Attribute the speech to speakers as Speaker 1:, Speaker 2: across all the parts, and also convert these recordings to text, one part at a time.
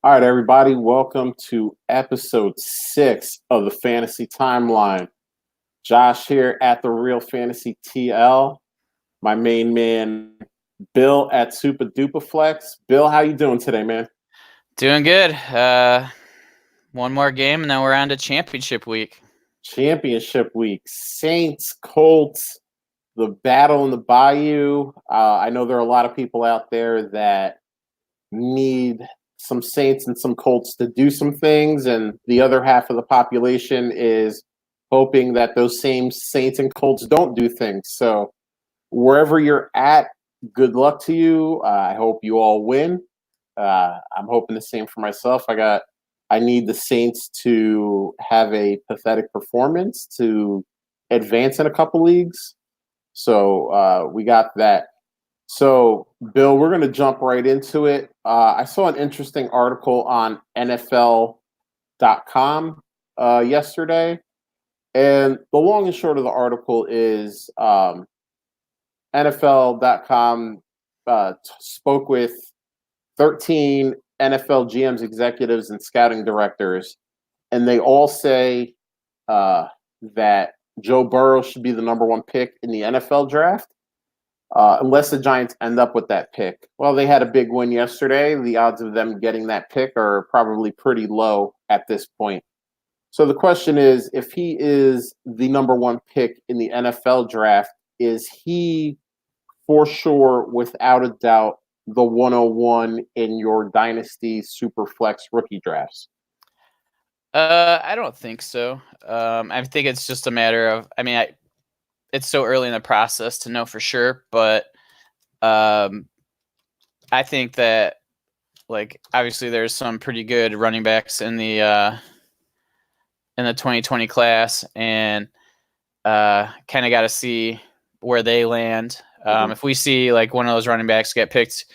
Speaker 1: All right, everybody, welcome to episode 6 of the Fantasy Timeline. Josh here at the Real Fantasy TL. My main man, Bill at Super Dupaflex. Bill, how you doing today, man?
Speaker 2: Doing good. One more game, and then we're on to championship week.
Speaker 1: Championship week, Saints, Colts, the battle in the Bayou. I know there are a lot of people out there that need some Saints and some Colts to do some things, and the other half of the population is hoping that those same Saints and Colts don't do things. So wherever you're at, good luck to you. I hope you all win. I'm hoping the same for myself. I need the Saints to have a pathetic performance to advance in a couple leagues. So we got that. So, Bill, we're going to jump right into it. I saw an interesting article on NFL.com yesterday. And the long and short of the article is NFL.com spoke with 13 NFL GMs, executives, and scouting directors. And they all say that Joe Burrow should be the number one pick in the NFL draft. Unless the Giants end up with that pick. Well, they had a big win yesterday. The odds of them getting that pick are probably pretty low at this point. So the question is, if he is the number one pick in the NFL draft, is he for sure, without a doubt, the 101 in your Dynasty Superflex rookie drafts?
Speaker 2: I don't think so. I think it's just a matter of, it's so early in the process to know for sure, but I think that, obviously there's some pretty good running backs in the 2020 class, and kind of got to see where they land. If we see one of those running backs get picked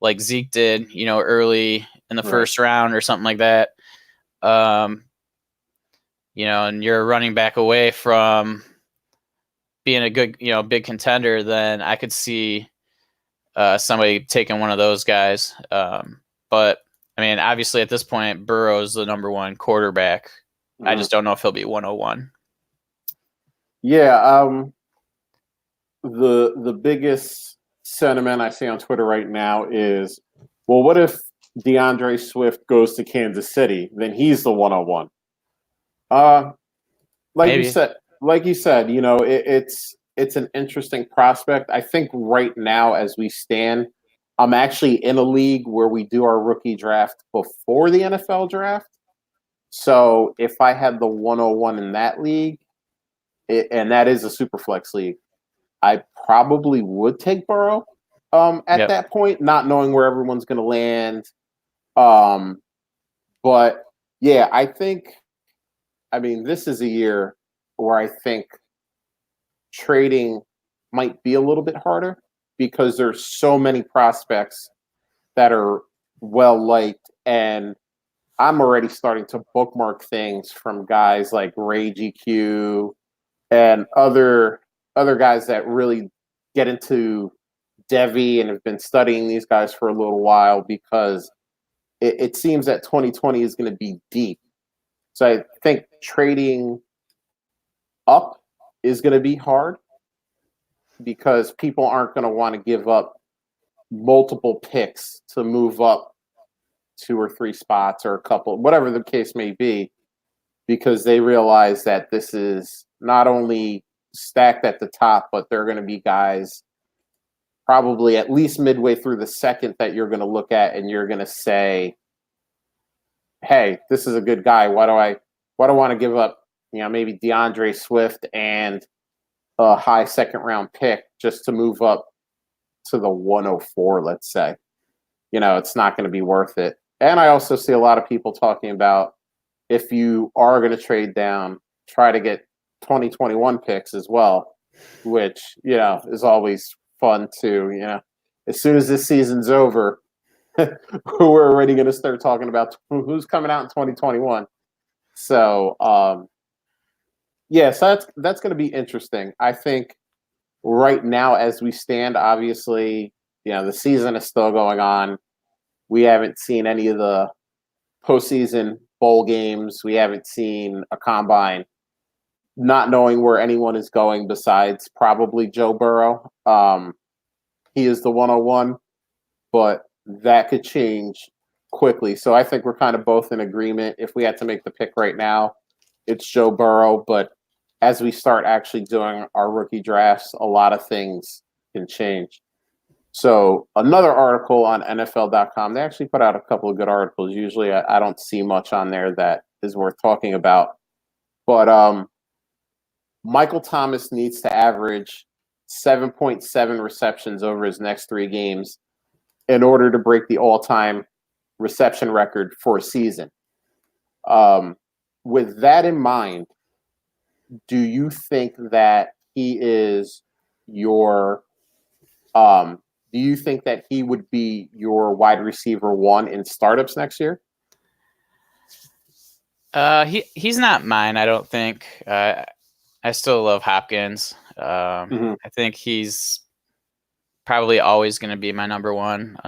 Speaker 2: like Zeke did, early in the first round or something like that, and you're running back away from being a good, big contender, then I could see somebody taking one of those guys. But obviously at this point, Burrow's the number one quarterback. I just don't know if he'll be 101.
Speaker 1: Yeah. The biggest sentiment I see on Twitter right now is, well, what if DeAndre Swift goes to Kansas City? Then he's the 101.
Speaker 2: Maybe.
Speaker 1: You said, it's an interesting prospect. I think right now, as we stand, I'm actually in a league where we do our rookie draft before the NFL draft. So if I had the 101 in that league, and that is a super flex league, I probably would take Burrow at that point, not knowing where everyone's going to land. But yeah, I think, this is a year where I think trading might be a little bit harder because there's so many prospects that are well liked, and I'm already starting to bookmark things from guys like Ray GQ and other guys that really get into Devy and have been studying these guys for a little while, because it seems that 2020 is going to be deep. So I think trading up is going to be hard because people aren't going to want to give up multiple picks to move up 2 or 3 spots or a couple, whatever the case may be, because they realize that this is not only stacked at the top, but there are going to be guys probably at least midway through the second that you're going to look at and you're going to say, hey, this is a good guy. Why do I want to give up, maybe DeAndre Swift and a high second round pick just to move up to the 104, let's say? It's not going to be worth it. And I also see a lot of people talking about, if you are going to trade down, try to get 2021 picks as well, which, is always fun too. As soon as this season's over, we're already going to start talking about who's coming out in 2021. So, so that's going to be interesting. I think right now, as we stand, obviously, the season is still going on. We haven't seen any of the postseason bowl games. We haven't seen a combine. Not knowing where anyone is going besides probably Joe Burrow. He is the 101, but that could change quickly. So I think we're kind of both in agreement. If we had to make the pick right now, it's Joe Burrow. But as we start actually doing our rookie drafts, a lot of things can change. So another article on NFL.com, they actually put out a couple of good articles. Usually I don't see much on there that is worth talking about. But Michael Thomas needs to average 7.7 receptions over his next 3 games in order to break the all-time reception record for a season. With that in mind, do you think that he is your do you think that he would be your wide receiver 1 in startups next year?
Speaker 2: He's not mine, I don't think. I still love Hopkins. I think he's probably always going to be my number 1,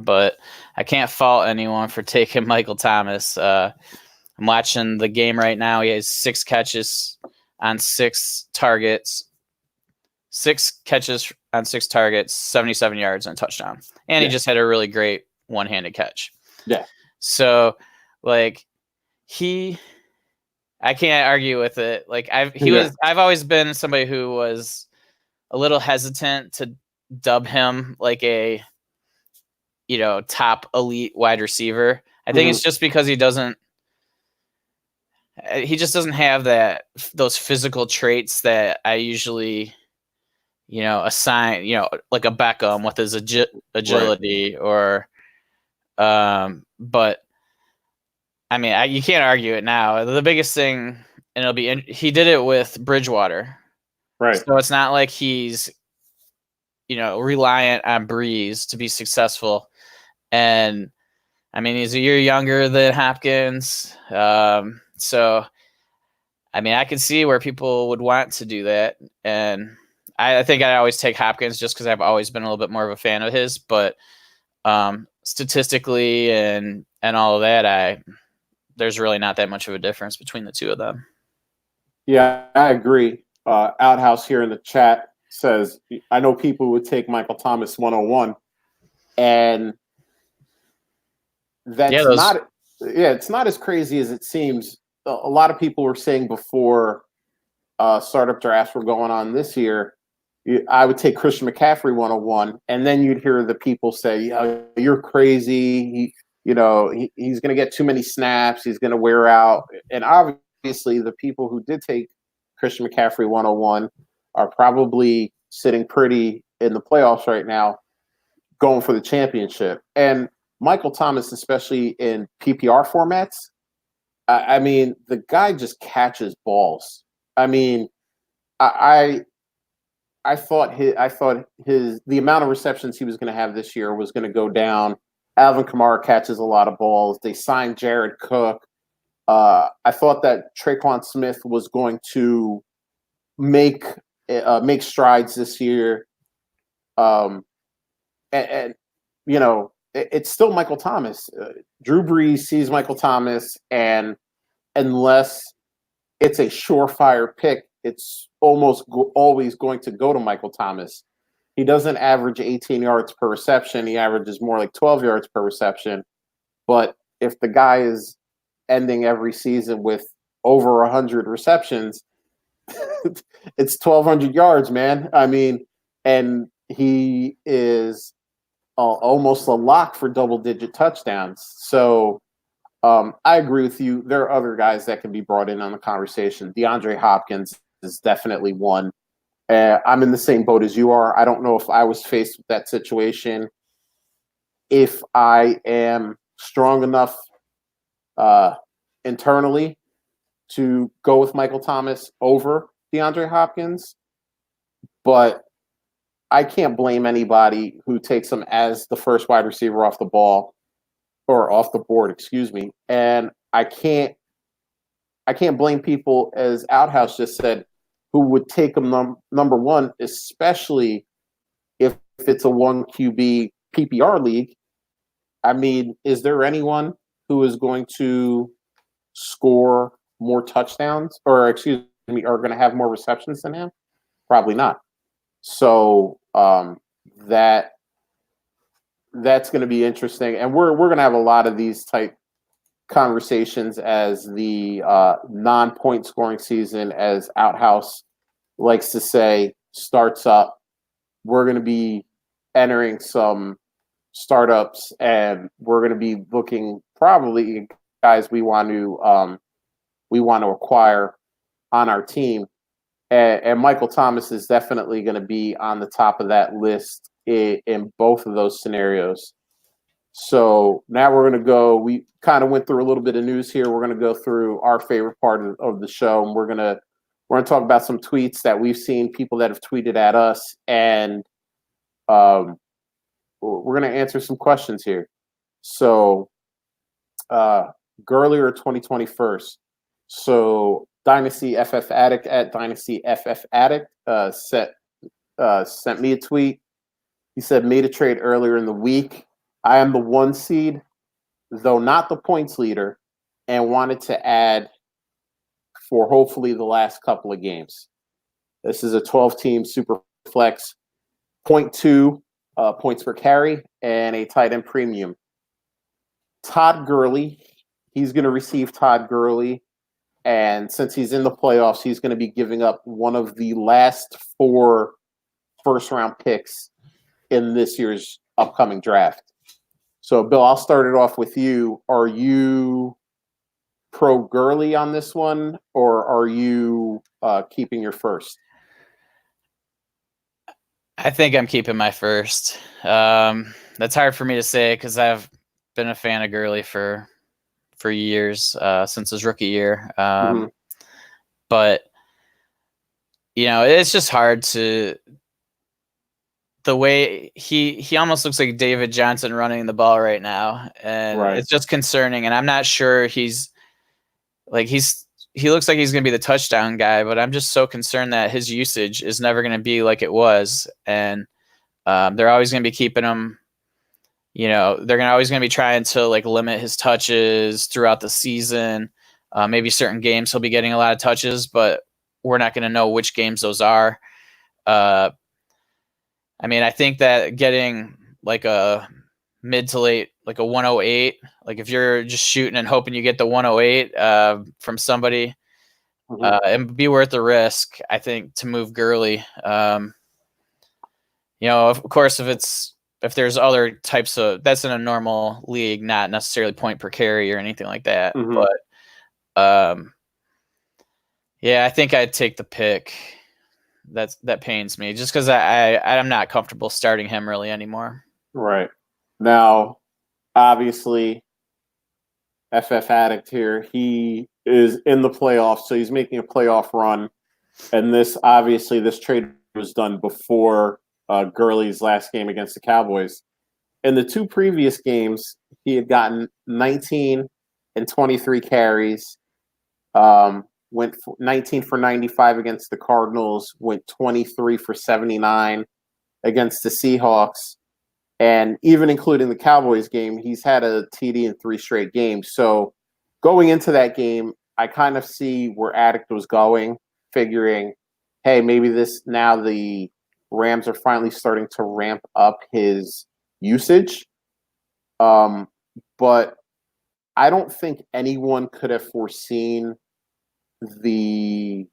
Speaker 2: but I can't fault anyone for taking Michael Thomas. I'm watching the game right now. He has 6 catches on 6 targets. 6 catches on 6 targets, 77 yards and a touchdown. And he just had a really great one-handed catch.
Speaker 1: Yeah.
Speaker 2: So, like, I can't argue with it. Like, I've always been somebody who was a little hesitant to dub him like a, top elite wide receiver. I think it's just because he just doesn't have those physical traits that I usually, assign, like a Beckham with his agility or, but I mean, you can't argue it now. The biggest thing, and he did it with Bridgewater.
Speaker 1: Right.
Speaker 2: So it's not like he's, reliant on Breeze to be successful. And I mean, he's a year younger than Hopkins. So, I mean, I can see where people would want to do that. And I think I always take Hopkins just because I've always been a little bit more of a fan of his. But statistically and all of that, there's really not that much of a difference between the two of them.
Speaker 1: Yeah, I agree. Outhouse here in the chat says, I know people would take Michael Thomas 101, and that's it's not as crazy as it seems. A lot of people were saying before startup drafts were going on this year, I would take Christian McCaffrey 101, and then you'd hear the people say, you're crazy. He's going to get too many snaps. He's going to wear out. And obviously, the people who did take Christian McCaffrey 101 are probably sitting pretty in the playoffs right now, going for the championship. And Michael Thomas, especially in PPR formats, I mean, the guy just catches balls. I mean, I thought the amount of receptions he was going to have this year was going to go down. Alvin Kamara catches a lot of balls. They signed Jared Cook. I thought that Traquan Smith was going to make strides this year. It's still Michael Thomas. Drew Brees sees Michael Thomas, and unless it's a surefire pick, it's almost always going to go to Michael Thomas. He doesn't average 18 yards per reception. He averages more like 12 yards per reception. But if the guy is ending every season with over 100 receptions, it's 1,200 yards, man. I mean, and he is almost a lock for double-digit touchdowns. So I agree with you. There are other guys that can be brought in on the conversation. DeAndre Hopkins is definitely one. I'm in the same boat as you are. I don't know if I was faced with that situation, if I am strong enough internally to go with Michael Thomas over DeAndre Hopkins. But I can't blame anybody who takes him as the first wide receiver off the board, excuse me. And I can't blame people, as Outhouse just said, who would take him number 1, especially if it's a 1 QB PPR league. I mean, is there anyone who is going to score more touchdowns, or excuse me, are going to have more receptions than him? Probably not. So that's going to be interesting, and we're going to have a lot of these type conversations as the non-point scoring season, as Outhouse likes to say, starts up. We're going to be entering some startups, and we're going to be looking probably guys we want to acquire on our team. And Michael Thomas is definitely going to be on the top of that list in both of those scenarios. So now we're going to go. We kind of went through a little bit of news here. We're going to go through our favorite part of the show, and we're going to talk about some tweets that we've seen, people that have tweeted at us, and we're going to answer some questions here. So, Gurley or 2021. So, Dynasty FF Addict at Dynasty FF Addict sent me a tweet. He said, made a trade earlier in the week. I am the 1 seed, though not the points leader, and wanted to add for hopefully the last couple of games. This is a 12-team super flex, 0.2 points per carry, and a tight end premium. Todd Gurley, he's going to receive Todd Gurley, and since he's in the playoffs, he's going to be giving up one of the last 4 first-round picks in this year's upcoming draft. So, Bill, I'll start it off with you. Are you pro Gurley on this one, or are you keeping your first?
Speaker 2: I think I'm keeping my first. That's hard for me to say because I've been a fan of Gurley for years, since his rookie year. But, it's just hard to – the way he almost looks like David Johnson running the ball right now, and It's just concerning. And I'm not sure he looks like he's going to be the touchdown guy, but I'm just so concerned that his usage is never going to be like it was. And they're always going to be keeping him, they're always going to be trying to limit his touches throughout the season. Maybe certain games he'll be getting a lot of touches, but we're not going to know which games those are. I think that getting a mid to late, a 108, if you're just shooting and hoping you get the 108 from somebody, it'd be worth the risk, I think, to move Gurley. Of course, if there's other types of, that's in a normal league, not necessarily point per carry or anything like that. But I think I'd take the pick. That pains me just because I'm not comfortable starting him really anymore.
Speaker 1: Right. Now, obviously, FF Addict here, he is in the playoffs, so he's making a playoff run. And this trade was done before Gurley's last game against the Cowboys. In the 2 previous games, he had gotten 19 and 23 carries. Went 19 for 95 against the Cardinals, went 23 for 79 against the Seahawks, and even including the Cowboys game, he's had a TD in 3 straight games. So going into that game, I kind of see where Addict was going, figuring, hey, maybe now the Rams are finally starting to ramp up his usage. But I don't think anyone could have foreseen the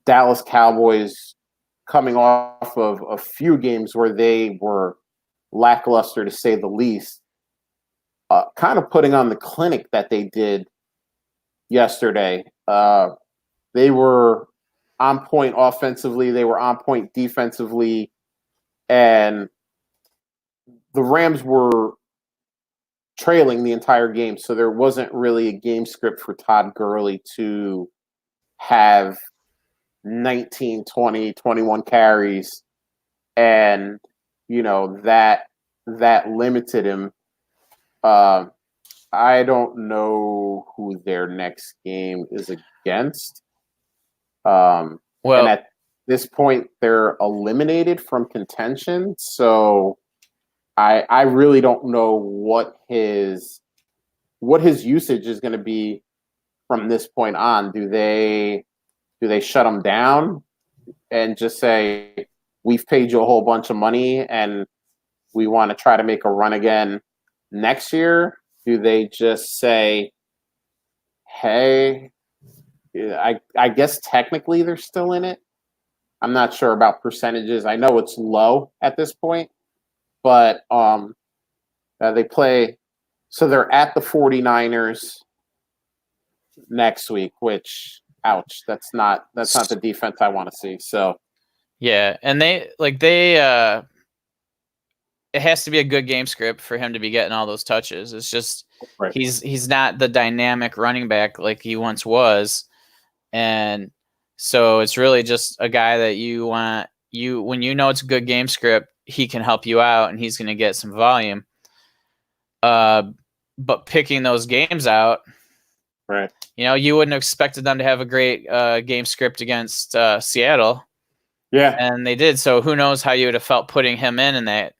Speaker 1: Dallas Cowboys coming off of a few games where they were lackluster, to say the least, kind of putting on the clinic that they did yesterday. They were on point offensively. They were on point defensively. And the Rams were trailing the entire game, so there wasn't really a game script for Todd Gurley to have 19, 20, 21 carries, and that limited him. I don't know who their next game is against. And at this point, they're eliminated from contention, so I really don't know what his what his usage is going to be from this point on. Do they shut him down and just say, we've paid you a whole bunch of money and we want to try to make a run again next year? Do they just say, hey, I guess technically they're still in it? I'm not sure about percentages. I know it's low at this point, but they play, so they're at the 49ers next week, which, ouch, that's not the defense I want to see. So
Speaker 2: yeah, and they it has to be a good game script for him to be getting all those touches. It's just
Speaker 1: right.
Speaker 2: he's not the dynamic running back like he once was, and so it's really just a guy that you want. When you know it's a good game script, he can help you out and he's going to get some volume. But picking those games out,
Speaker 1: right?
Speaker 2: You wouldn't have expected them to have a great game script against Seattle.
Speaker 1: Yeah,
Speaker 2: and they did. So who knows how you would have felt putting him in that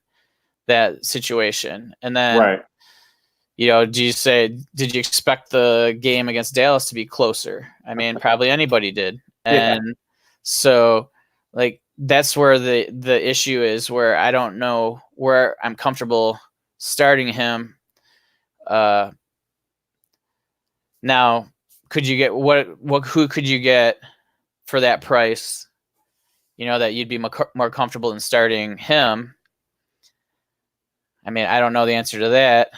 Speaker 2: situation. And then,
Speaker 1: right.
Speaker 2: did you expect the game against Dallas to be closer? I mean, probably anybody did. And so, like, that's where the issue is, where I don't know where I'm comfortable starting him. Now, could you get who could you get for that price? That you'd be more comfortable in starting him. I mean, I don't know the answer to that.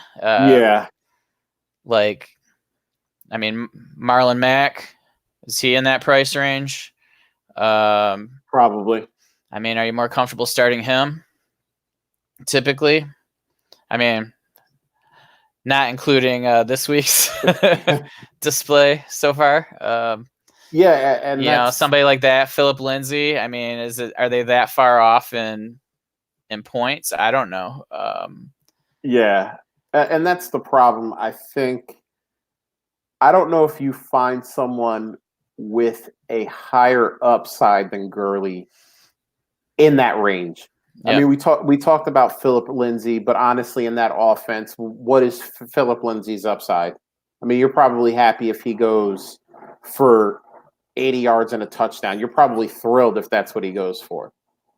Speaker 2: Like, I mean, Marlon Mack, is he in that price range?
Speaker 1: Probably.
Speaker 2: I mean, are you more comfortable starting him? Typically, I mean, not including this week's display so far.
Speaker 1: And
Speaker 2: somebody like that, Philip Lindsay. I mean, are they that far off in points? I don't know.
Speaker 1: And that's the problem. I think, I don't know if you find someone with a higher upside than Gurley in that range. Yep. I mean, we talked about Philip Lindsay, but honestly, in that offense, what is Philip Lindsay's upside? I mean, you're probably happy if he goes for 80 yards and a touchdown. You're probably thrilled if that's what he goes for,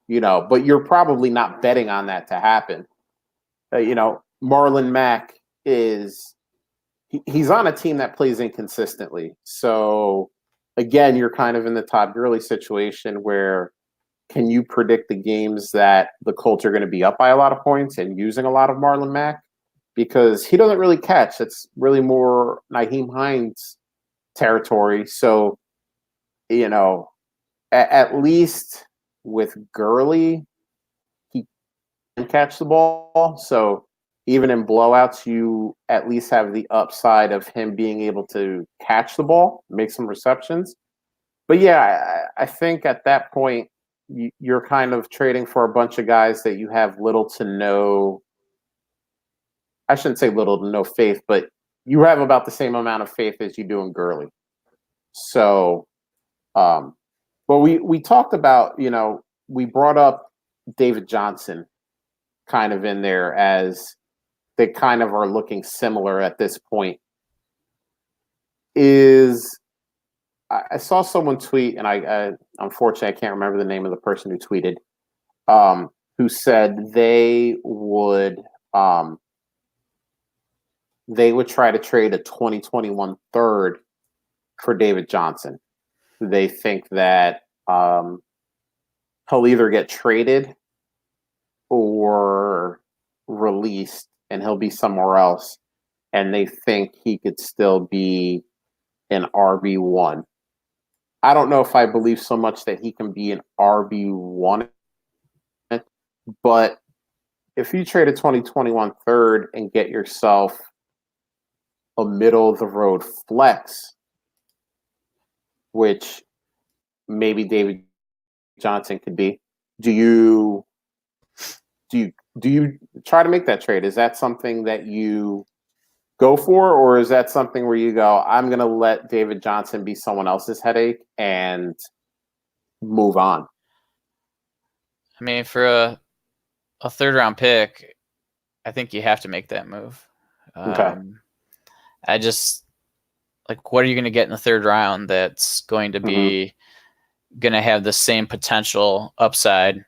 Speaker 1: but you're probably not betting on that to happen. Marlon Mack he's on a team that plays inconsistently. So again, you're kind of in the Todd Gurley situation where, can you predict the games that the Colts are going to be up by a lot of points and using a lot of Marlon Mack? Because he doesn't really catch. It's really more Nyheim Hines territory. So, at least with Gurley, he can catch the ball. So even in blowouts, you at least have the upside of him being able to catch the ball, make some receptions. But yeah, I think at that point, you're kind of trading for a bunch of guys that you have little to no, I shouldn't say little to no faith, but you have about the same amount of faith as you do in Gurley. So, but we talked about, we brought up David Johnson kind of in there, as they kind of are looking similar at this point. I saw someone tweet, and I unfortunately I can't remember the name of the person who tweeted, who said they would try to trade a 2021 third for David Johnson. They think that he'll either get traded or released and he'll be somewhere else. And they think he could still be an RB1. I don't know if I believe so much that he can be an RB1, but if you trade a 2021 third and get yourself a middle of the road flex, which maybe David Johnson could be, do you try to make that trade? Is that something that you go for, or is that something where you go, I'm going to let David Johnson be someone else's headache and move on?
Speaker 2: I mean, for a third round pick, I think you have to make that move.
Speaker 1: Okay.
Speaker 2: I just like, what are you going to get in the third round that's going to be going to have the same potential upside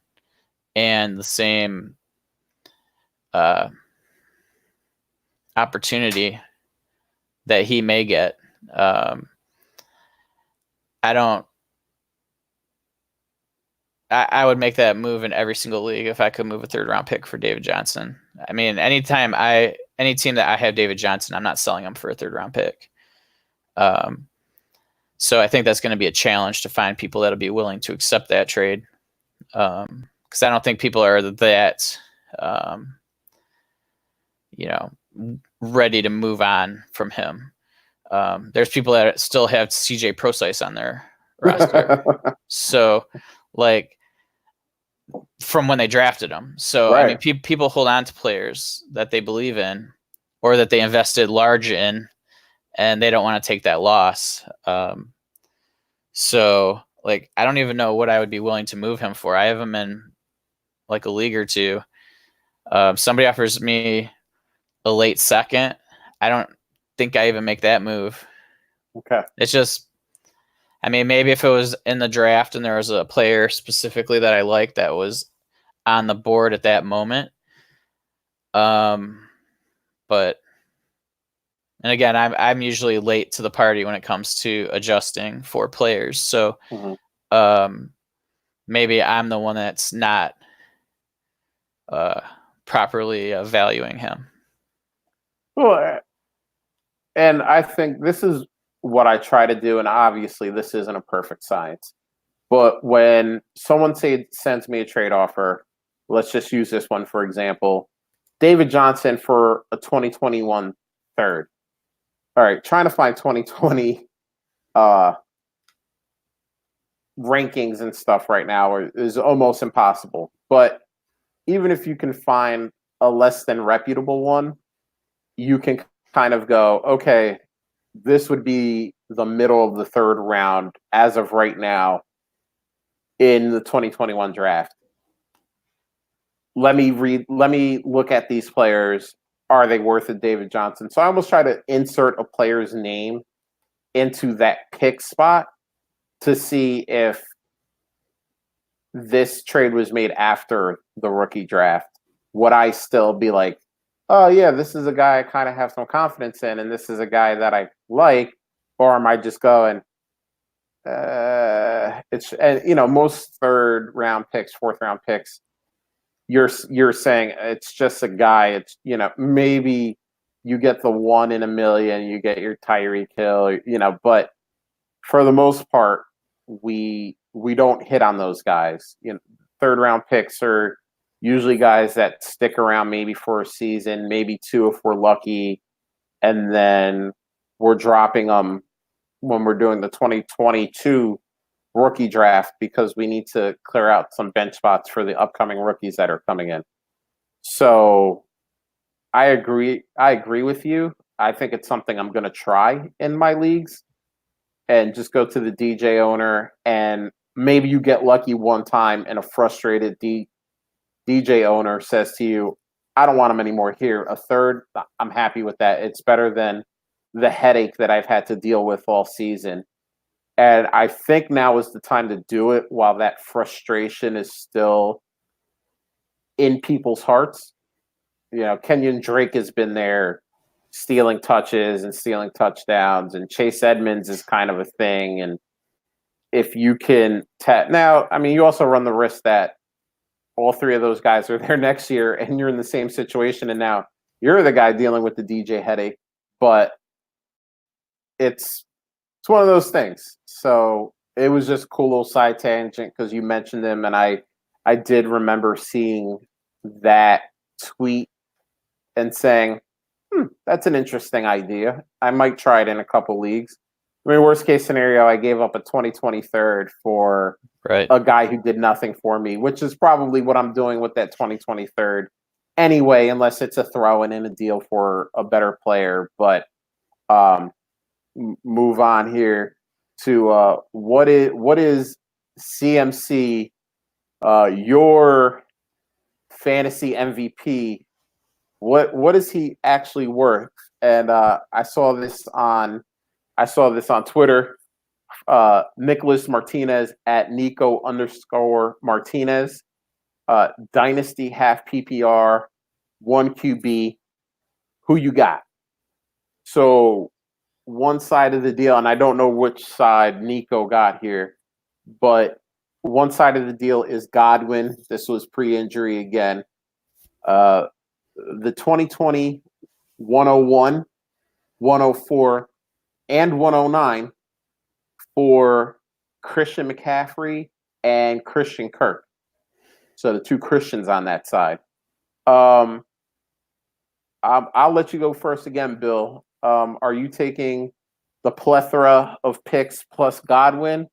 Speaker 2: and the same opportunity that he may get? I would make that move in every single league if I could move a third round pick for David Johnson. I mean, any team that I have David Johnson, I'm not selling him for a third round pick. So I think that's going to be a challenge to find people that'll be willing to accept that trade. Because I don't think people are that, ready to move on from him. There's people that still have CJ Prosise on their roster. So, like, from when they drafted him. So,
Speaker 1: Right.
Speaker 2: I mean, people hold on to players that they believe in or that they invested large in, and they don't want to take that loss. So, like, I don't even know what I would be willing to move him for. I have him in, like, a league or two. Somebody offers me a late second. I don't think I even make that move.
Speaker 1: Okay.
Speaker 2: It's just, I mean, maybe if it was in the draft and there was a player specifically that I liked that was on the board at that moment. But, and again, I'm usually late to the party when it comes to adjusting for players. So, maybe I'm the one that's not properly valuing him.
Speaker 1: Well, and I think this is what I try to do, and obviously this isn't a perfect science. But when someone sends me a trade offer, let's just use this one for example, David Johnson for a 2021 third. All right, trying to find 2020 rankings and stuff right now is almost impossible. But even if you can find a less than reputable one, you can kind of go, okay, this would be the middle of the third round as of right now in the 2021 draft. Let me look at these players. Are they worth it, David Johnson? So I almost try to insert a player's name into that pick spot to see if this trade was made after the rookie draft. Would I still be like, oh yeah, this is a guy I kind of have some confidence in, and this is a guy that I like, or am I just going, it's, and most third round picks, fourth round picks, you're saying it's just a guy. It's maybe you get the 1 in a million, you get your Tyreek Hill, but for the most part, we don't hit on those guys. Third round picks are usually guys that stick around maybe for a season, maybe two if we're lucky, and then we're dropping them when we're doing the 2022 rookie draft because we need to clear out some bench spots for the upcoming rookies that are coming in. So I agree with you. I think it's something I'm going to try in my leagues and just go to the DJ owner, and maybe you get lucky one time and a frustrated DJ owner says to you, I don't want him anymore here. A third, I'm happy with that. It's better than the headache that I've had to deal with all season. And I think now is the time to do it while that frustration is still in people's hearts. Kenyon Drake has been there stealing touches and stealing touchdowns, and Chase Edmonds is kind of a thing. And if you can now, I mean, you also run the risk that all three of those guys are there next year and you're in the same situation, and now you're the guy dealing with the DJ headache. But it's one of those things. So it was just a cool little side tangent because you mentioned them, and I did remember seeing that tweet and saying, that's an interesting idea. I might try it in a couple leagues. I mean, worst case scenario, I gave up a 2020 third for a guy who did nothing for me, which is probably what I'm doing with that 2020 third anyway, unless it's a throw-in a deal for a better player. But move on here to what is CMC, your fantasy MVP? What is he actually worth and I saw this on Twitter. Nicholas Martinez at Nico_Martinez. Dynasty half PPR, 1 QB. Who you got? So one side of the deal, and I don't know which side Nico got here, but one side of the deal is Godwin. This was pre-injury again. The 2020 101, 104, and 109 for Christian McCaffrey and Christian Kirk. So the two Christians on that side. I'll let you go first again, Bill. Are you taking the plethora of picks plus Godwin,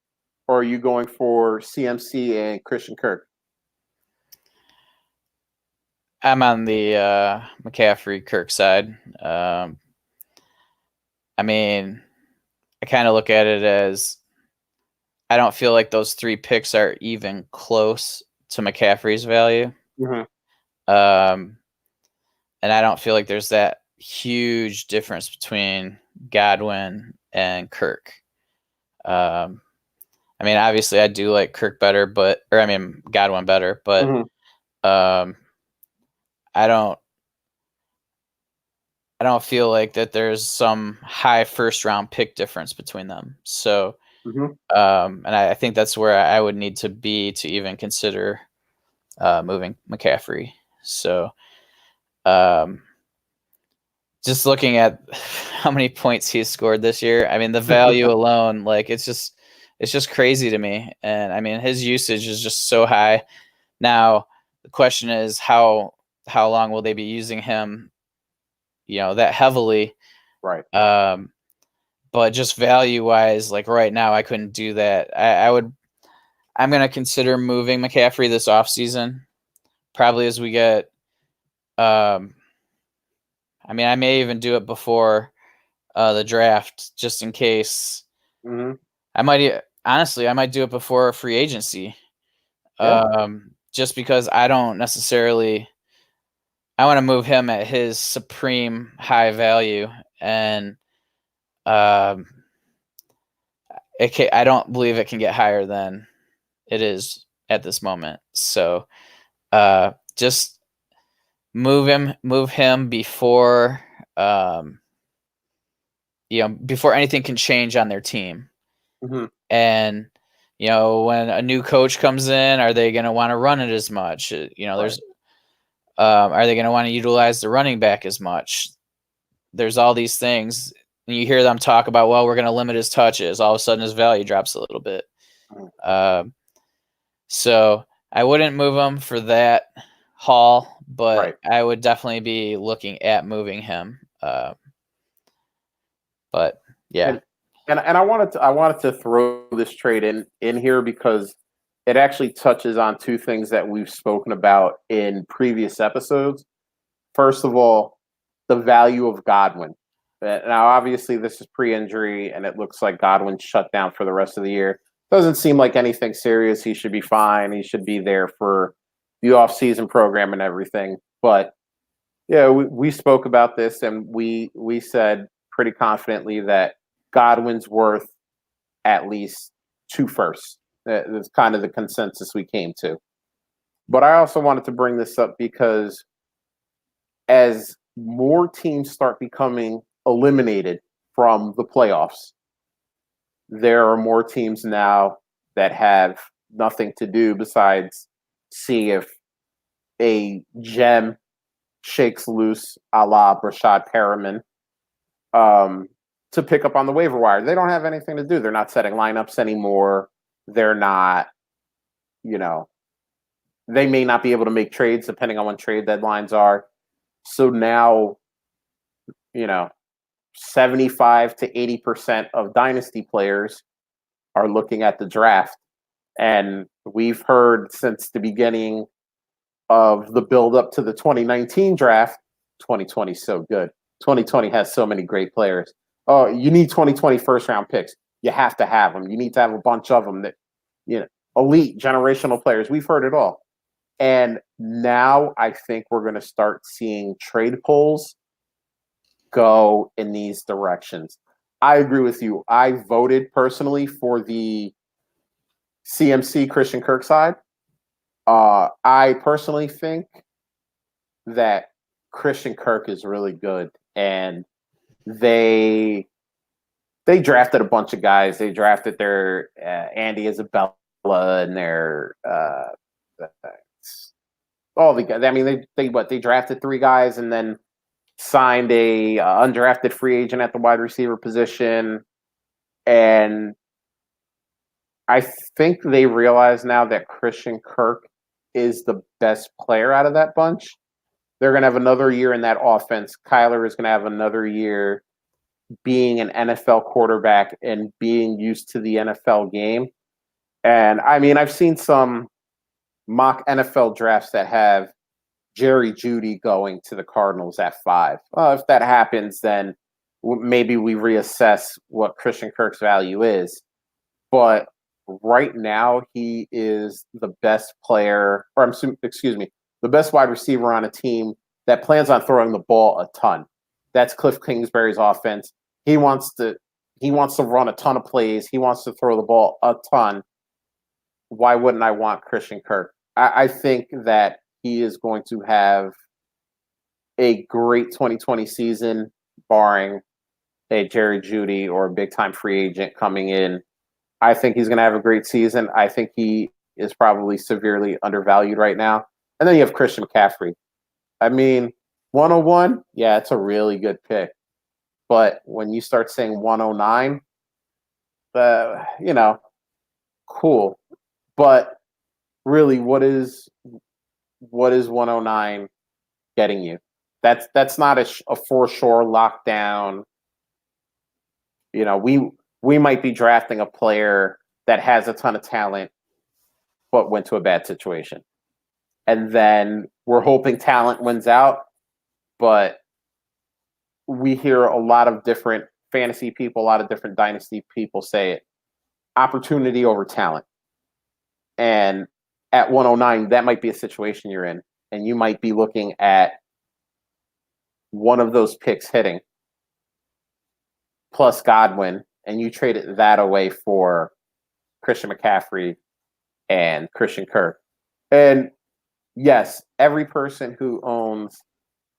Speaker 1: or are you going for CMC and Christian Kirk?
Speaker 2: I'm on the McCaffrey Kirk side. I mean, I kind of look at it as I don't feel like those 3 picks are even close to McCaffrey's value.
Speaker 1: Mm-hmm.
Speaker 2: And I don't feel like there's that huge difference between Godwin and Kirk. I mean, obviously, I do like Kirk better, Godwin better, but
Speaker 1: Mm-hmm.
Speaker 2: I don't feel like that there's some high first round pick difference between them. So,
Speaker 1: Mm-hmm.
Speaker 2: and I think that's where I would need to be to even consider moving McCaffrey. So, just looking at how many points he's scored this year, I mean, the value alone, like it's just crazy to me. And I mean, his usage is just so high. Now, the question is how long will they be using him, that heavily?
Speaker 1: Right.
Speaker 2: But just value wise, like right now, I couldn't do that. I'm going to consider moving McCaffrey this offseason, probably as we get, I mean, I may even do it before the draft, just in case.
Speaker 1: Mm-hmm.
Speaker 2: I might do it before free agency.
Speaker 1: Yeah.
Speaker 2: Just because I don't necessarily, I want to move him at his supreme high value, and I don't believe it can get higher than it is at this moment. So, just move him before, before anything can change on their team.
Speaker 1: Mm-hmm.
Speaker 2: And, when a new coach comes in, are they going to want to run it as much? There's, are they going to want to utilize the running back as much? There's all these things. And you hear them talk about, well, we're going to limit his touches. All of a sudden his value drops a little bit. So I wouldn't move him for that haul, but I would definitely be looking at moving him. But yeah.
Speaker 1: And I wanted to throw this trade in here because it actually touches on two things that we've spoken about in previous episodes. First of all, the value of Godwin. Now, obviously, this is pre-injury, and it looks like Godwin's shut down for the rest of the year. Doesn't seem like anything serious. He should be fine. He should be there for the off-season program and everything. But yeah, we spoke about this, and we said pretty confidently that Godwin's worth at least 2 firsts. That's kind of the consensus we came to. But I also wanted to bring this up because as more teams start becoming eliminated from the playoffs, there are more teams now that have nothing to do besides see if a gem shakes loose a la Brashad Perriman to pick up on the waiver wire. They don't have anything to do. They're not setting lineups anymore. They're not, they may not be able to make trades depending on when trade deadlines are. So now, 75 to 80% of dynasty players are looking at the draft. And we've heard since the beginning of the build up to the 2019 draft, 2020 is so good. 2020 has so many great players. Oh, you need 2020 first round picks. You have to have them. You need to have a bunch of them that, elite generational players. We've heard it all. And now I think we're going to start seeing trade polls go in these directions. I agree with you. I voted personally for the CMC Christian Kirk side. I personally think that Christian Kirk is really good, and they drafted a bunch of guys. They drafted their Andy Isabella and their all the guys. I mean, they drafted 3 guys and then signed a undrafted free agent at the wide receiver position, and I think they realize now that Christian Kirk is the best player out of that bunch. They're going to have another year in that offense. Kyler is going to have another year being an NFL quarterback and being used to the NFL game. And I mean, I've seen some mock NFL drafts that have Jerry Jeudy going to the Cardinals at 5. Well, if that happens, then maybe we reassess what Christian Kirk's value is. But right now, he is the best player, or the best wide receiver on a team that plans on throwing the ball a ton. That's Cliff Kingsbury's offense. He wants to run a ton of plays. He wants to throw the ball a ton. Why wouldn't I want Christian Kirk? I think that he is going to have a great 2020 season, barring a Jerry Jeudy or a big-time free agent coming in. I think he's going to have a great season. I think he is probably severely undervalued right now. And then you have Christian McCaffrey. I mean, 101, yeah, it's a really good pick. But when you start saying 109, cool. But really, what is 109 getting you? That's not a for sure lockdown. We might be drafting a player that has a ton of talent, but went to a bad situation. And then we're hoping talent wins out, but we hear a lot of different fantasy people, a lot of different dynasty people say it. Opportunity over talent. And at 109, that might be a situation you're in. And you might be looking at one of those picks hitting, plus Godwin, and you traded that away for Christian McCaffrey and Christian Kirk. And yes, every person who owns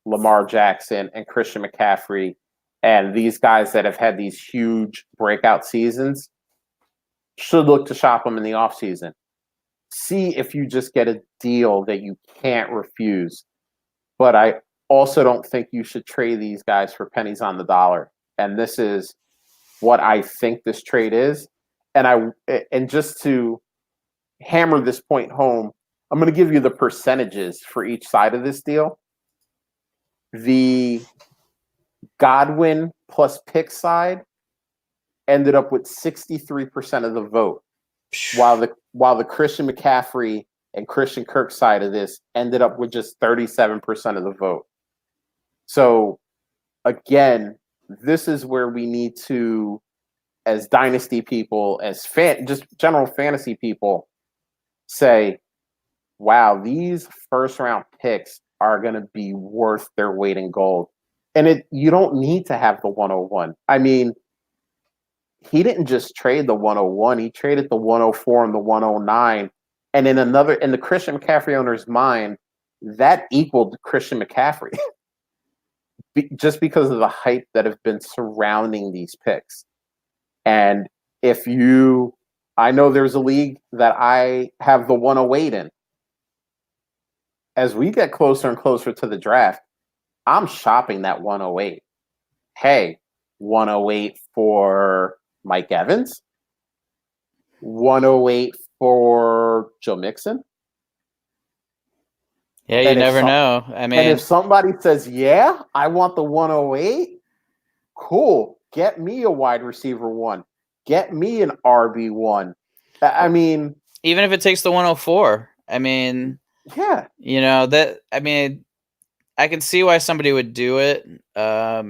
Speaker 1: Lamar Jackson and Christian McCaffrey and these guys that have had these huge breakout seasons should look to shop them in the offseason. See if you just get a deal that you can't refuse. But I also don't think you should trade these guys for pennies on the dollar. And this is what I think this trade is. And just to hammer this point home, I'm going to give you the percentages for each side of this deal. The Godwin plus pick side ended up with 63% of the vote, while the Christian McCaffrey and Christian Kirk side of this ended up with just 37% of the vote. So again, this is where we need to, as dynasty people, as just general fantasy people, say, wow, these first round picks are going to be worth their weight in gold. And you don't need to have the 101. I mean, he didn't just trade the 101, he traded the 104 and the 109. And in the Christian McCaffrey owner's mind, that equaled Christian McCaffrey. Just because of the hype that have been surrounding these picks. And I know there's a league that I have the 108 in. As we get closer and closer to the draft, I'm shopping that 108. Hey, 108 for Mike Evans, 108 for Joe Mixon.
Speaker 2: Yeah, you never know. I mean,
Speaker 1: and if somebody says, yeah, I want the 108, cool. Get me a wide receiver 1. Get me an RB1. I mean,
Speaker 2: even if it takes the 104, I mean,
Speaker 1: yeah,
Speaker 2: I can see why somebody would do it. I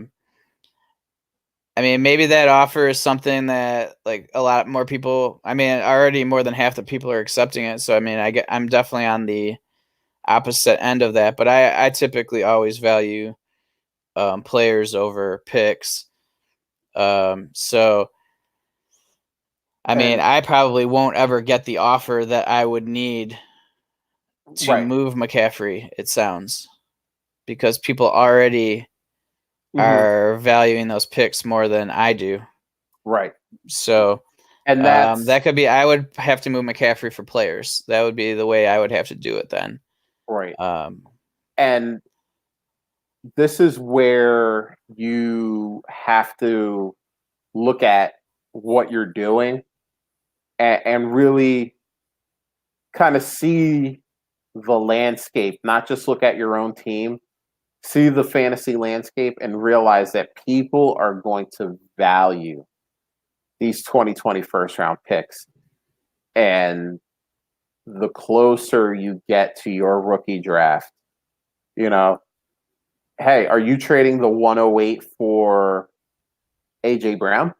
Speaker 2: mean, maybe that offer is something that like a lot more people, already more than half the people are accepting it. So, I mean, I'm definitely on the opposite end of that, but I typically always value players over picks. So, I mean,
Speaker 1: And
Speaker 2: I probably won't ever get the offer that I would need to
Speaker 1: right.
Speaker 2: move McCaffrey, it sounds, because people already
Speaker 1: Mhm.
Speaker 2: are valuing those picks more than I do.
Speaker 1: Right.
Speaker 2: So
Speaker 1: And that's
Speaker 2: that could be, I would have to move McCaffrey for players. That would be the way I would have to do it then.
Speaker 1: right.
Speaker 2: Um,
Speaker 1: And this is where you have to look at what you're doing and really kind of see the landscape, not just look at your own team, see the fantasy landscape and realize that people are going to value these 2020 first round picks. And the closer you get to your rookie draft, you know, hey, are you trading the 108 for AJ Brown?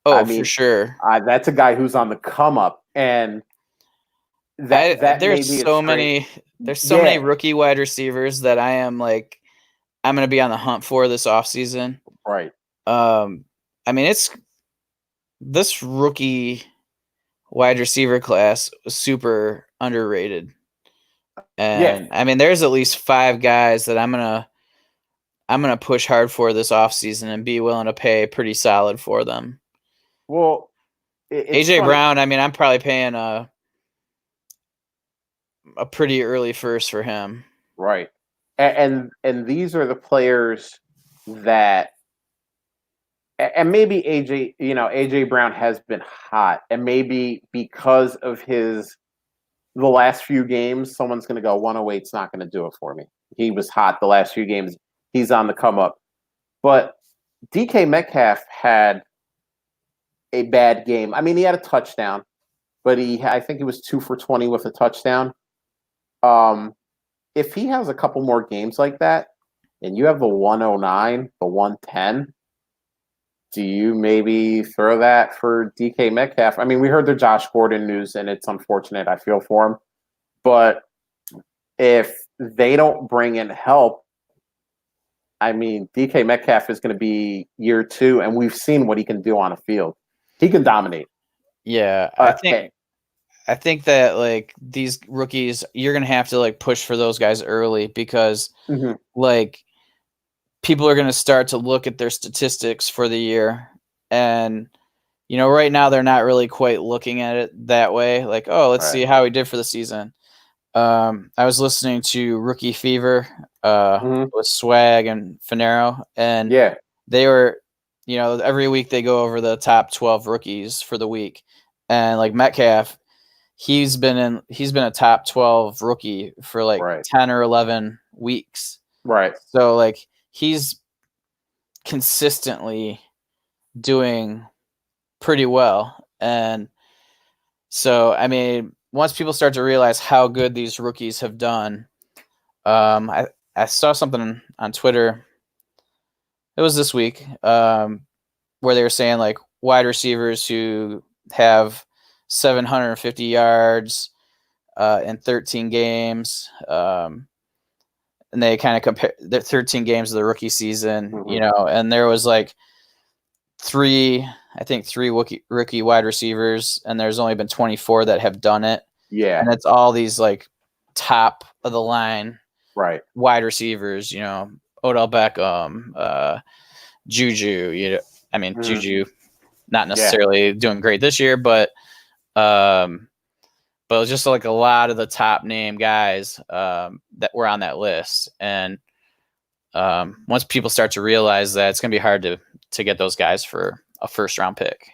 Speaker 1: I
Speaker 2: oh, for
Speaker 1: mean,
Speaker 2: sure.
Speaker 1: that's a guy who's on the come up, and that may be a trade.
Speaker 2: There's so many
Speaker 1: Yeah,
Speaker 2: rookie wide receivers that I am like, I'm going to be on the hunt for this offseason.
Speaker 1: right.
Speaker 2: I mean, it's this rookie wide receiver class was super underrated.
Speaker 1: Yeah.
Speaker 2: And I mean, there's at least 5 guys that I'm gonna push hard for this offseason and be willing to pay pretty solid for them.
Speaker 1: Well, it's
Speaker 2: AJ
Speaker 1: funny,
Speaker 2: Brown, I mean, I'm probably paying a pretty early first for him.
Speaker 1: right? And these are the players that, and maybe AJ, AJ Brown has been hot, and maybe because of the last few games, someone's going to go 108's not going to do it for me. He was hot the last few games. He's on the come up, but DK Metcalf had a bad game. I mean, he had a touchdown, but I think he was 2 for 20 with a touchdown. If he has a couple more games like that, and you have the 109, the 110, do you maybe throw that for DK Metcalf? I mean, we heard the Josh Gordon news, and it's unfortunate. I feel for him. But if they don't bring in help, I mean, DK Metcalf is going to be year 2, and we've seen what he can do on a field. He can dominate.
Speaker 2: Yeah, I think that like these rookies, you're gonna have to like push for those guys early because like people are gonna start to look at their statistics for the year, and right now they're not really quite looking at it that way. Like, oh, let's see how he did for the season. I was listening to Rookie Fever with Swag and Finero, and they were, every week they go over the top 12 rookies for the week, and like Metcalf, he's been a top 12 rookie for like 10 or 11 weeks.
Speaker 1: Right.
Speaker 2: So like he's consistently doing pretty well. And so, I mean, once people start to realize how good these rookies have done, I saw something on Twitter. It was this week where they were saying like wide receivers who have 750 yards in 13 games. And they kind of compare the 13 games of the rookie season, and there was like three rookie wide receivers, and there's only been 24 that have done it.
Speaker 1: Yeah.
Speaker 2: And it's all these like top of the line
Speaker 1: wide
Speaker 2: receivers, Odell Beckham, Juju, Juju not necessarily doing great this year, but just like a lot of the top name guys that were on that list. And once people start to realize that, it's going to be hard to get those guys for a first round pick.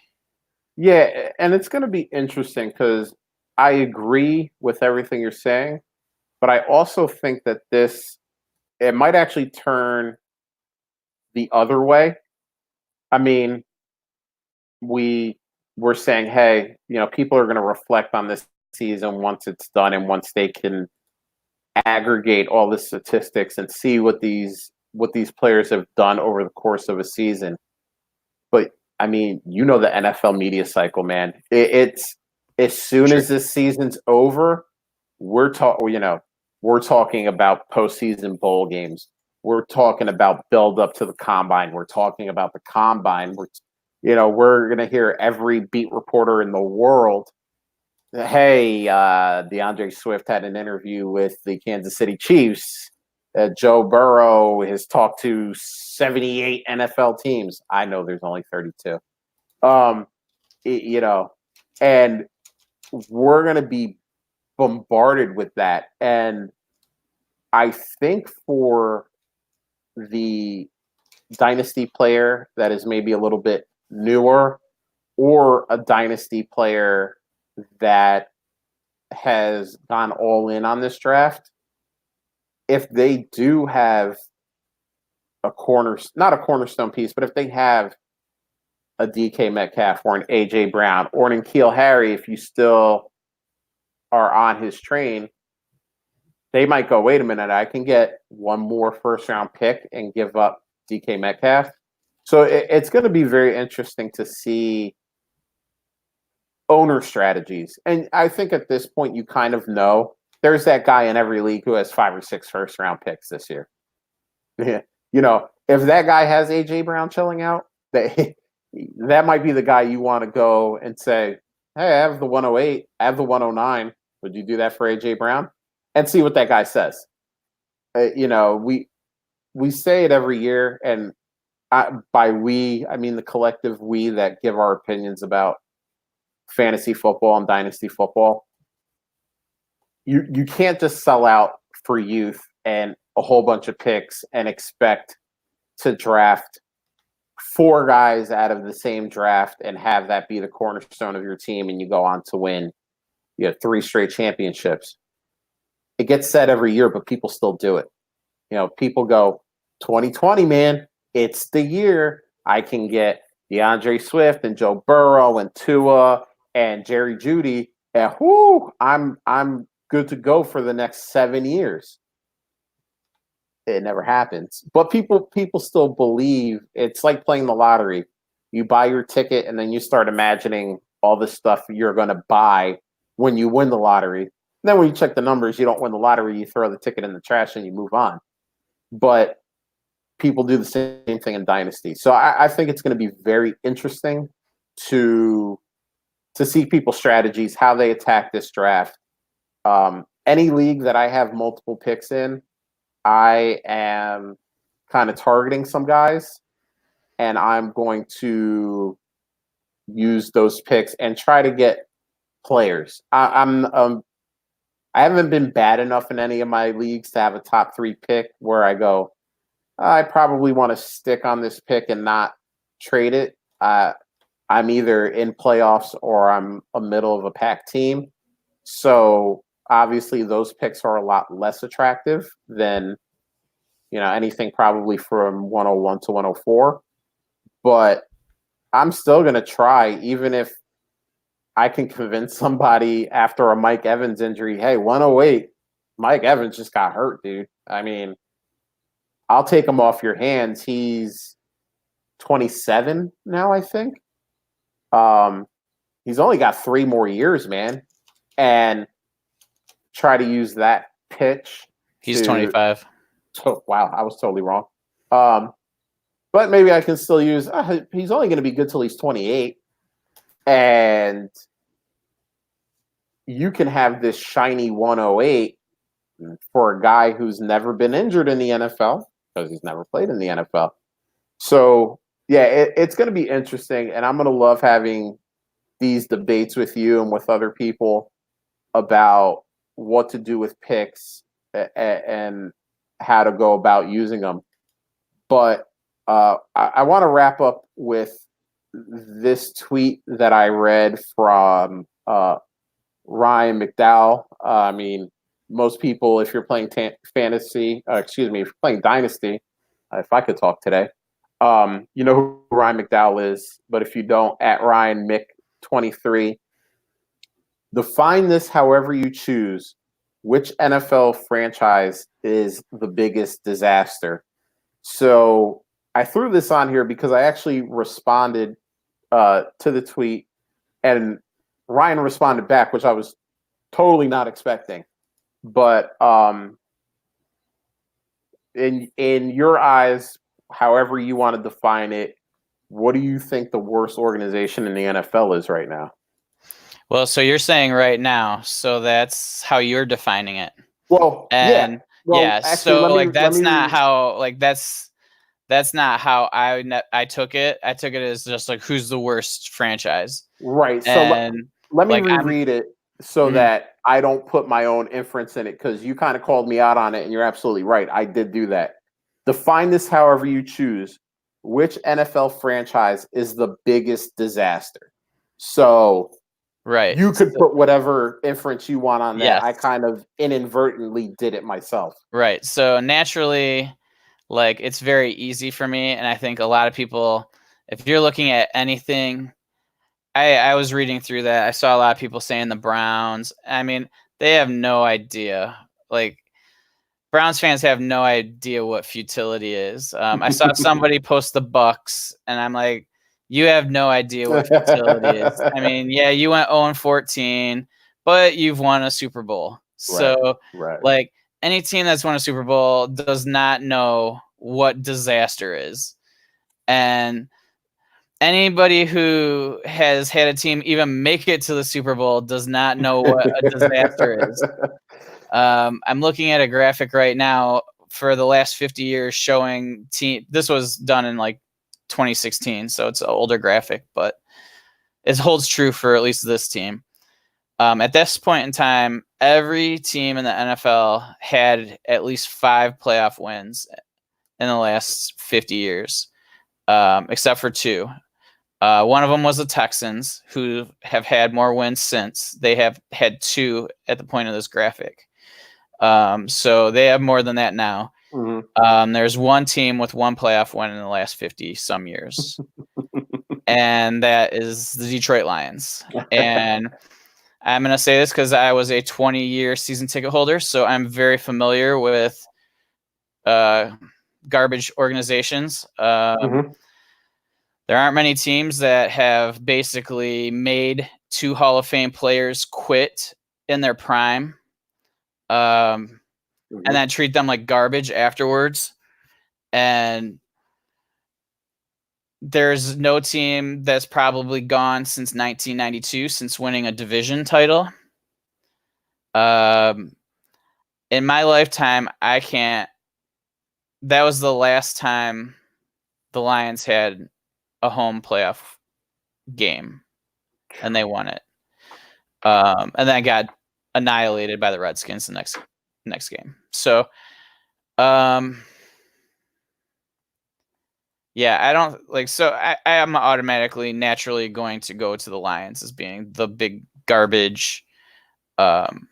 Speaker 1: Yeah, and it's going to be interesting because I agree with everything you're saying, but I also think that it might actually turn the other way. I mean, we're saying, hey, people are going to reflect on this season once it's done and once they can aggregate all the statistics and see what these players have done over the course of a season. But I mean, the NFL media cycle, man. It's as soon as this season's over, we're talking about postseason bowl games. we're talking about build up to the combine. We're talking about the combine. We're going to hear every beat reporter in the world. Hey, DeAndre Swift had an interview with the Kansas City Chiefs. Joe Burrow has talked to 78 NFL teams. I know there's only 32. And we're going to be bombarded with that. And I think for the dynasty player that is maybe a little bit newer, or a dynasty player that has gone all in on this draft, if they do have not a cornerstone piece, but if they have a DK Metcalf or an AJ Brown or an N'Keal Harry, if you still are on his train, they might go, wait a minute, I can get one more first round pick and give up DK Metcalf. So it's going to be very interesting to see owner strategies. And I think at this point, you kind of know there's that guy in every league who has 5 or 6 first round picks this year. If that guy has AJ Brown chilling out, that might be the guy you want to go and say, hey, I have the 108, I have the 109. Would you do that for AJ Brown? And see what that guy says. We say it every year, and by we, I mean the collective we that give our opinions about fantasy football and dynasty football. You can't just sell out for youth and a whole bunch of picks and expect to draft 4 guys out of the same draft and have that be the cornerstone of your team and you go on to win 3 straight championships. It gets said every year, but people still do it. People go, 2020, man, it's the year I can get DeAndre Swift and Joe Burrow and Tua and Jerry Jeudy, and I'm good to go for the next 7 years. It never happens. But people still believe. It's like playing the lottery. You buy your ticket and then you start imagining all this stuff you're going to buy when you win the lottery. And then when you check the numbers, you don't win the lottery, you throw the ticket in the trash and you move on. But people do the same thing in Dynasty. So I think it's going to be very interesting to see people's strategies, how they attack this draft. Any league that I have multiple picks in, I am kind of targeting some guys, and I'm going to use those picks and try to get players. I haven't been bad enough in any of my leagues to have a top 3 pick where I go, I probably want to stick on this pick and not trade it. I'm either in playoffs or I'm a middle of a pack team. So obviously those picks are a lot less attractive than, anything probably from 101 to 104. But I'm still going to try, even if I can convince somebody after a Mike Evans injury, hey, 108, Mike Evans just got hurt, dude. I mean, I'll take him off your hands. He's 27 now, I think. He's only got 3 more years, man. And try to use that pitch.
Speaker 2: He's 25.
Speaker 1: Wow, I was totally wrong. But maybe I can still use, he's only going to be good till he's 28. And you can have this shiny 108 for a guy who's never been injured in the NFL because he's never played in the NFL. So, yeah, it's going to be interesting. And I'm going to love having these debates with you and with other people about what to do with picks and how to go about using them. But I want to wrap up with this tweet that I read from Ryan McDowell. I mean, most people, if you're playing if you're playing Dynasty, if I could talk today, you know who Ryan McDowell is. But if you don't, at Ryan Mick23, define this however you choose. Which NFL franchise is the biggest disaster? So I threw this on here because I actually responded to the tweet, and Ryan responded back, which I was totally not expecting. But in your eyes, however you want to define it, what do you think the worst organization in the NFL is right now?
Speaker 2: Well, so you're saying right now, so that's how you're defining it.
Speaker 1: Well, yeah.
Speaker 2: And
Speaker 1: Well, actually,
Speaker 2: so like
Speaker 1: let
Speaker 2: that's
Speaker 1: me
Speaker 2: not how like that's not how I took it. I took it as just like who's the worst franchise.
Speaker 1: right. So
Speaker 2: And
Speaker 1: let me
Speaker 2: like I'm
Speaker 1: reread it so
Speaker 2: mhm,
Speaker 1: that I don't put my own inference in it because you kind of called me out on it, and you're absolutely right. I did do that. Define this however you choose. Which NFL franchise is the biggest disaster? So
Speaker 2: right.
Speaker 1: you could put whatever inference you want on that.
Speaker 2: Yes.
Speaker 1: I kind of inadvertently did it myself.
Speaker 2: Right. So naturally, like it's very easy for me. And I think a lot of people, if you're looking at anything, I was reading through that. I saw a lot of people saying the Browns. I mean, they have no idea. Like Browns fans have no idea what futility is. I saw somebody post the Bucks, and I'm like, you have no idea what futility is. I mean, yeah, you went 0-14, but you've won a Super Bowl.
Speaker 1: Right,
Speaker 2: So,
Speaker 1: right.
Speaker 2: like, any team that's won a Super Bowl does not know what disaster is. And anybody who has had a team even make it to the Super Bowl does not know what a disaster is. I'm looking at a graphic right now for the last 50 years showing team. This was done in like 2016, so it's an older graphic, but it holds true for at least this team. At this point in time, every team in the NFL had at least 5 playoff wins in the last 50 years, except for 2. One of them was the Texans, who have had more wins since. They have had 2 at the point of this graphic. So they have more than that now. There's one team with 1 playoff win in the last 50 some years, and that is the Detroit Lions. And I'm going to say this because I was a 20-year season ticket holder, so I'm very familiar with garbage organizations. There aren't many teams that have basically made 2 Hall of Fame players quit in their prime. And then treat them like garbage afterwards. And there's no team that's probably gone since 1992 since winning a division title. In my lifetime, I can't. That was the last time the Lions had a home playoff game, and they won it. And then got annihilated by the Redskins the next game. So, yeah, I don't like. So I am automatically, naturally going to go to the Lions as being the big garbage, and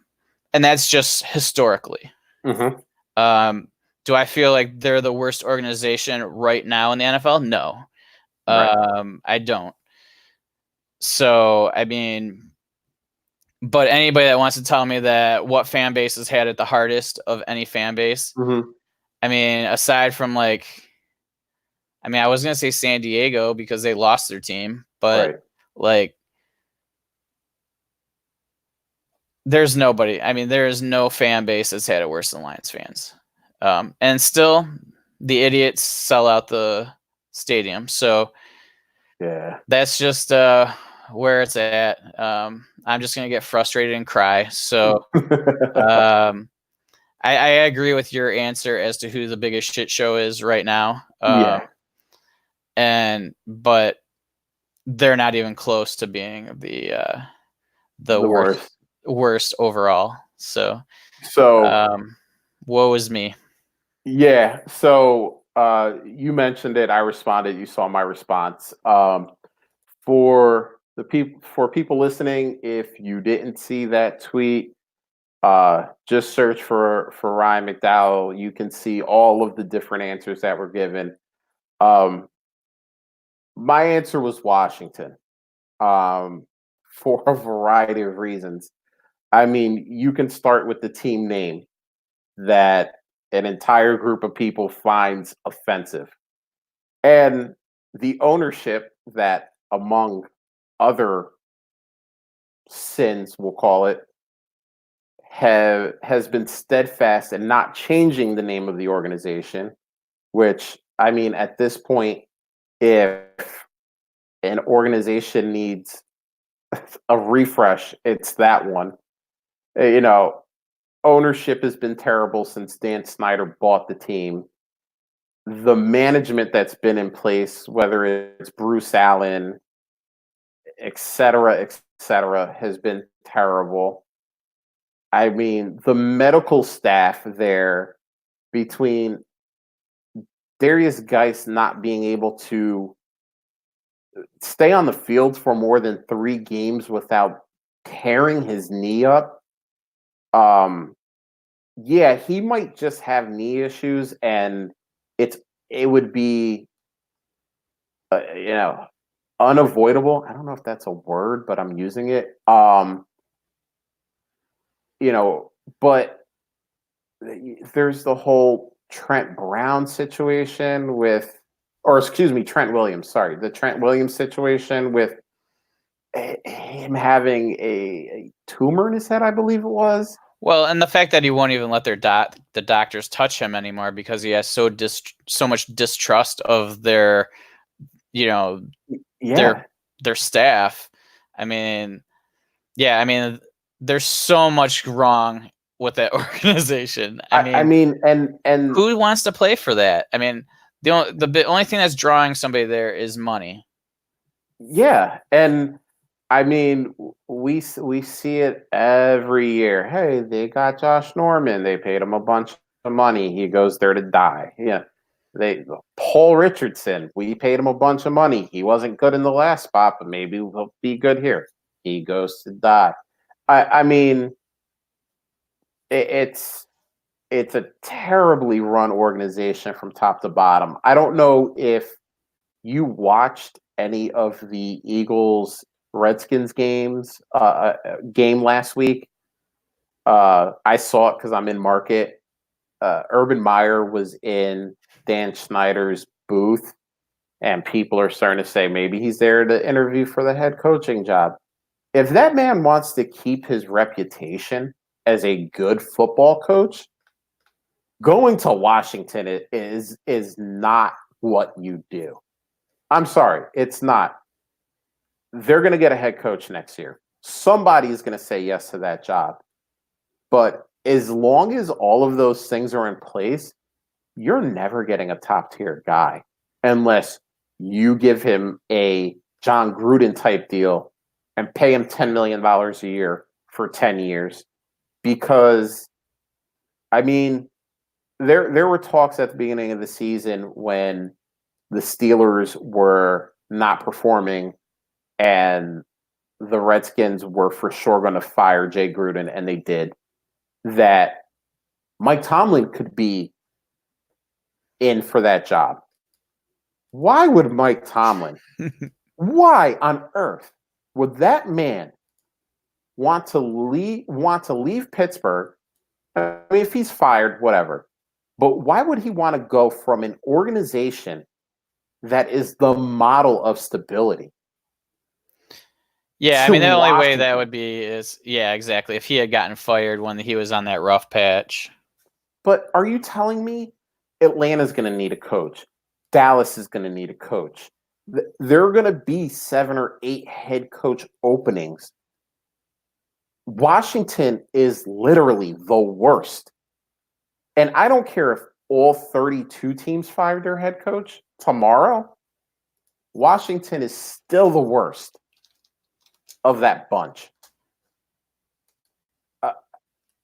Speaker 2: that's just historically. Do I feel like they're the worst organization right now in the NFL? No,
Speaker 1: Right.
Speaker 2: I don't. So I mean, but anybody that wants to tell me that what fan base has had it the hardest of any fan base, I mean, aside from like. I mean, I was gonna say San Diego because they lost their team, but like, there's nobody. I mean, there is no fan base that's had it worse than Lions fans, and still, the idiots sell out the stadium. So
Speaker 1: Yeah.
Speaker 2: that's just where it's at. I'm just gonna get frustrated and cry. So I agree with your answer as to who the biggest shit show is right now.
Speaker 1: Yeah.
Speaker 2: But they're not even close to being the worst overall. So woe is me.
Speaker 1: Yeah. So you mentioned it. I responded. You saw my response. For people listening, if you didn't see that tweet, just search for Ryan McDowell. You can see all of the different answers that were given. My answer was Washington, for a variety of reasons. I mean, you can start with the team name that an entire group of people finds offensive, and the ownership that, among other sins, we'll call it, has been steadfast in not changing the name of the organization, which, I mean, at this point, if an organization needs a refresh, it's that one. You know, ownership has been terrible since Dan Snyder bought the team. The management that's been in place, whether it's Bruce Allen, et cetera, has been terrible. I mean, the medical staff there, between Darius Geis not being able to stay on the field for more than 3 games without tearing his knee up. Yeah, he might just have knee issues, and it would be, you know, unavoidable. I don't know if that's a word, but I'm using it. You know, but there's the whole Trent Brown situation with, or excuse me, Trent Williams. Sorry, the Trent Williams situation with him having a tumor in his head, I believe it was.
Speaker 2: Well, and the fact that he won't even let the doctors touch him anymore because he has so much distrust of their, you know,
Speaker 1: Yeah,
Speaker 2: their staff. I mean, yeah, I mean, there's so much wrong with that organization.
Speaker 1: I mean, and
Speaker 2: who wants to play for that? I mean, the only thing that's drawing somebody there is money.
Speaker 1: yeah, and I mean, we see it every year. Hey, they got Josh Norman. They paid him a bunch of money. He goes there to die. Yeah. Paul Richardson, we paid him a bunch of money. He wasn't good in the last spot, but maybe he'll be good here. He goes to die. I mean, it's a terribly run organization from top to bottom. I don't know if you watched any of the Eagles Redskins game last week. I saw it because I'm in market. Urban Meyer was in Dan Schneider's booth, and people are starting to say maybe he's there to interview for the head coaching job. If that man wants to keep his reputation as a good football coach, going to Washington is not what you do. I'm sorry, it's not. They're going to get a head coach next year. Somebody is going to say yes to that job. But as long as all of those things are in place, you're never getting a top tier guy unless you give him a John Gruden type deal and pay him $10 million a year for 10 years. Because, I mean, there were talks at the beginning of the season when the Steelers were not performing and the Redskins were for sure going to fire Jay Gruden, and they did, that Mike Tomlin could be in for that job. Why would Mike Tomlin, why on earth would that man want to leave Pittsburgh? I mean, if he's fired, whatever. But why would he want to go from an organization that is the model of stability?
Speaker 2: Yeah, I mean, the only way that would be is, yeah, exactly, if he had gotten fired when he was on that rough patch.
Speaker 1: But are you telling me Atlanta's going to need a coach? Dallas is going to need a coach. There are going to be 7 or 8 head coach openings. Washington is literally the worst. And I don't care if all 32 teams fired their head coach tomorrow. Washington is still the worst of that bunch.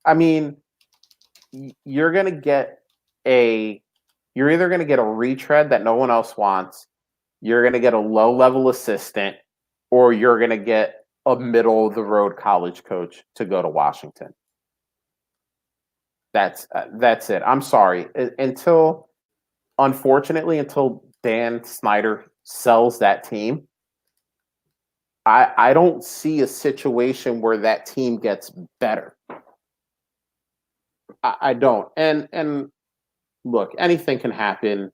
Speaker 1: I mean, you're either going to get a retread that no one else wants, you're going to get a low-level assistant, or you're going to get a middle-of-the-road college coach to go to Washington. That's it. I'm sorry. Unfortunately, until Dan Snyder sells that team, I don't see a situation where that team gets better. I don't. And look, anything can happen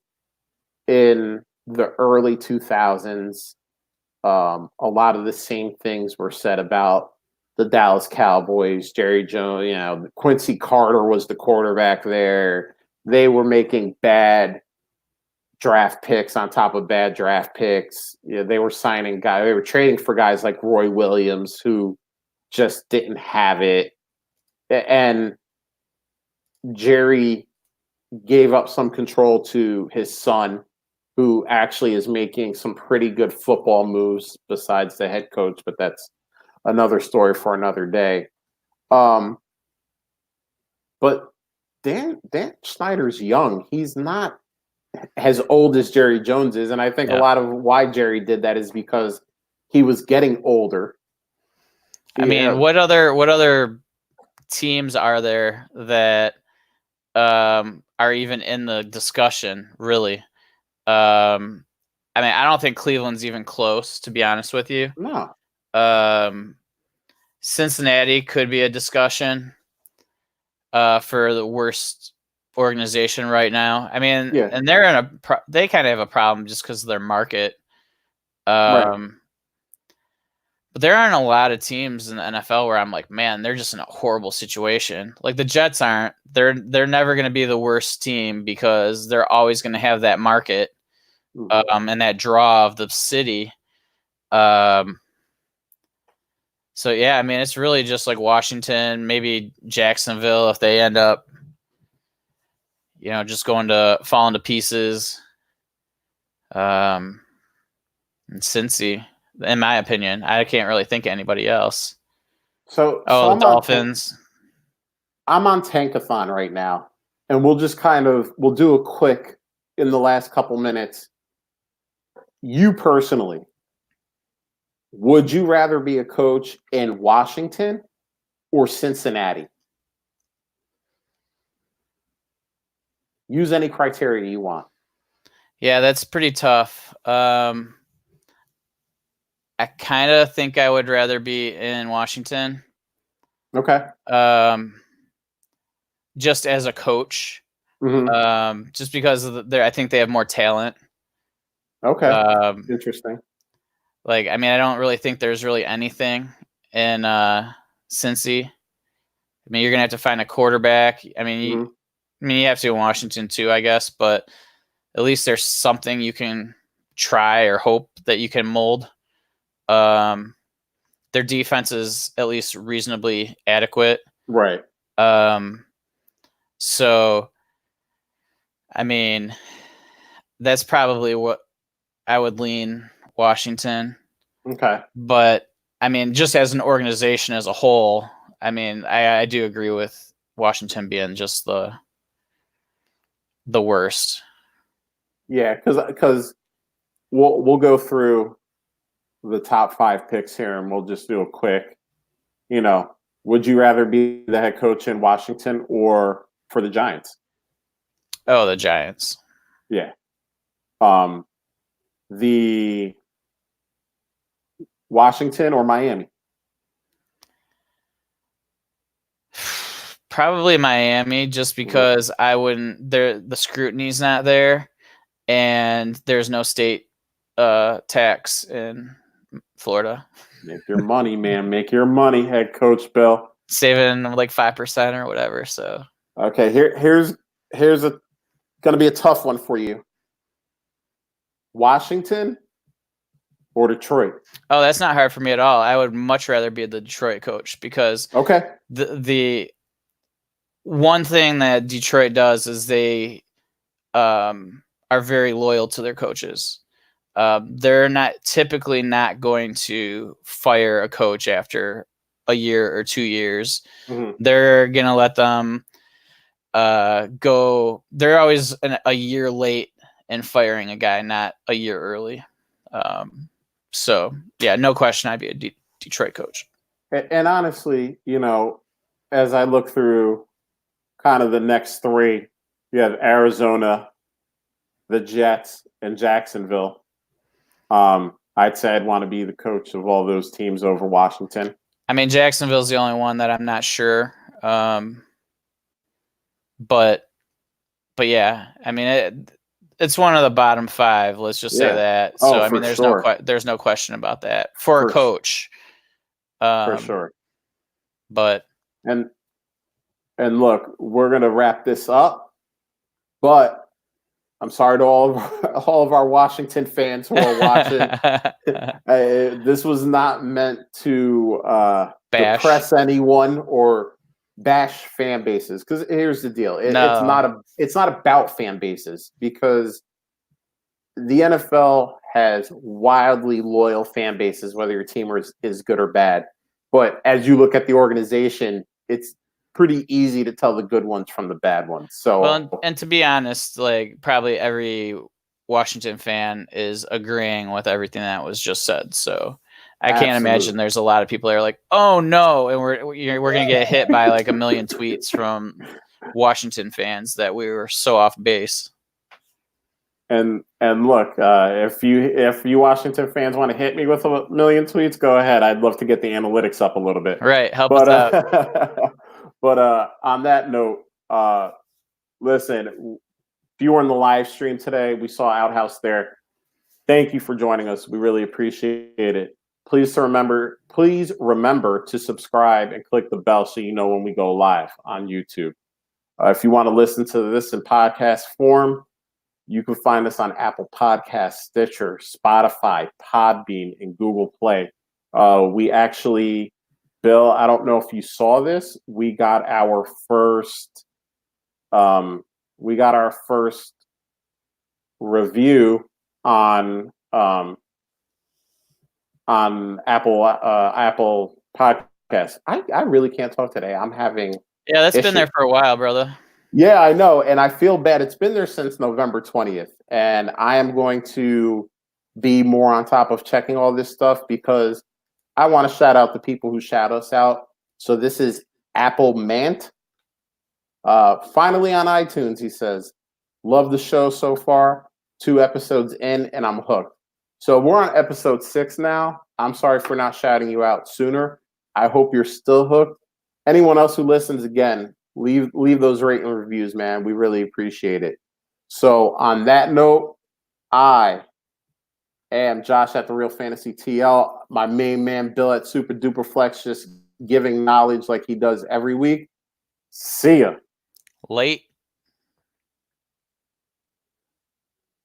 Speaker 1: in the early 2000s. A lot of the same things were said about the Dallas Cowboys, Jerry Jones, Quincy Carter was the quarterback there. They were making bad draft picks on top of bad draft picks. They were signing guys. They were trading for guys like Roy Williams who just didn't have it. And Jerry gave up some control to his son, who actually is making some pretty good football moves besides the head coach, but that's another story for another day. But Dan Snyder's young. He's not as old as Jerry Jones is, and I think a lot of why Jerry did that is because he was getting older.
Speaker 2: I mean, what other teams are there that are even in the discussion, really? I mean, I don't think Cleveland's even close, to be honest with you.
Speaker 1: No.
Speaker 2: Cincinnati could be a discussion for the worst organization right now. I mean, and they're they kind of have a problem just because of their market.
Speaker 1: Right.
Speaker 2: But there aren't a lot of teams in the NFL where I'm like, man, they're just in a horrible situation. Like the Jets aren't. They're never going to be the worst team because they're always going to have that market and that draw of the city. So yeah, I mean, it's really just like Washington, maybe Jacksonville if they end up, just falling to pieces. And Cincy. In my opinion, I can't really think of anybody else.
Speaker 1: So
Speaker 2: the Dolphins.
Speaker 1: I'm on Tankathon right now, and we'll do a quick in the last couple minutes. You personally, would you rather be a coach in Washington or Cincinnati? Use any criteria you want.
Speaker 2: Yeah, that's pretty tough. I kind of think I would rather be in Washington.
Speaker 1: Okay.
Speaker 2: Just as a coach.
Speaker 1: Mm-hmm.
Speaker 2: Just because I think they have more talent.
Speaker 1: Okay. Interesting.
Speaker 2: Like, I mean, I don't really think there's really anything in Cincy. I mean, you're gonna have to find a quarterback. I mean, you have to in Washington too, I guess, but at least there's something you can try or hope that you can mold. Their defense is at least reasonably adequate.
Speaker 1: Right.
Speaker 2: So, I mean, that's probably what I would lean Washington.
Speaker 1: Okay.
Speaker 2: But, I mean, just as an organization as a whole, I mean, I do agree with Washington being just the worst.
Speaker 1: Yeah, because we'll go through the top 5 picks here, and we'll just do a quick. Would you rather be the head coach in Washington or for the Giants?
Speaker 2: Oh, the Giants.
Speaker 1: Yeah. The Washington or Miami?
Speaker 2: Probably Miami, just because the scrutiny's not there, and there's no state tax in Florida.
Speaker 1: Make your money, man. Make your money, head coach Bill.
Speaker 2: Saving like 5% or whatever. So
Speaker 1: okay, here's gonna be a tough one for you. Washington or Detroit?
Speaker 2: Oh, that's not hard for me at all. I would much rather be the Detroit coach because the one thing that Detroit does is they are very loyal to their coaches. They're typically not going to fire a coach after a year or 2 years.
Speaker 1: Mm-hmm.
Speaker 2: They're going to let them go. They're always a year late in firing a guy, not a year early. So, yeah, no question I'd be a Detroit coach.
Speaker 1: And honestly, as I look through kind of the next 3, you have Arizona, the Jets, and Jacksonville. I'd say I'd want to be the coach of all those teams over Washington.
Speaker 2: I mean, Jacksonville's the only one that I'm not sure. But yeah, I mean, it's one of the bottom 5. Let's just say that. So I mean, there's no question about that for a coach.
Speaker 1: For sure.
Speaker 2: But
Speaker 1: And look, we're gonna wrap this up, but I'm sorry to all of our Washington fans who are watching. This was not meant to
Speaker 2: Bash.
Speaker 1: depress anyone or bash fan bases. Because here's the deal:
Speaker 2: No.
Speaker 1: it's not about fan bases, because the NFL has wildly loyal fan bases, whether your team is good or bad. But as you look at the organization, it's pretty easy to tell the good ones from the bad ones. So,
Speaker 2: Well, and to be honest, like probably every Washington fan is agreeing with everything that was just said. So I can't imagine there's a lot of people that are like, "Oh no," and we're gonna get hit by like a million tweets from Washington fans that we were so off base.
Speaker 1: And look, if you Washington fans want to hit me with a million tweets, go ahead. I'd love to get the analytics up a little bit.
Speaker 2: Right, help us out.
Speaker 1: But on that note, listen, if you were in the live stream today, we saw Outhouse there. Thank you for joining us. We really appreciate it. Please remember to subscribe and click the bell so you know when we go live on YouTube. If you want to listen to this in podcast form, you can find us on Apple Podcasts, Stitcher, Spotify, Podbean, and Google Play. We actually, Bill, I don't know if you saw this. We got our first review on Apple Podcasts. I really can't talk today. I'm having
Speaker 2: that's been there for a while, brother.
Speaker 1: Yeah, I know, and I feel bad. It's been there since November 20th, and I am going to be more on top of checking all this stuff, because I want to shout out the people who shout us out. So this is Apple Mant. Finally on iTunes, he says, "Love the show so far. 2 episodes in, and I'm hooked." So we're on episode 6 now. I'm sorry for not shouting you out sooner. I hope you're still hooked. Anyone else who listens, again, leave those rating reviews, man. We really appreciate it. So on that note, I am Josh at The Real Fantasy TL. My main man, Bill at Super Duper Flex, just giving knowledge like he does every week. See ya.
Speaker 2: Late.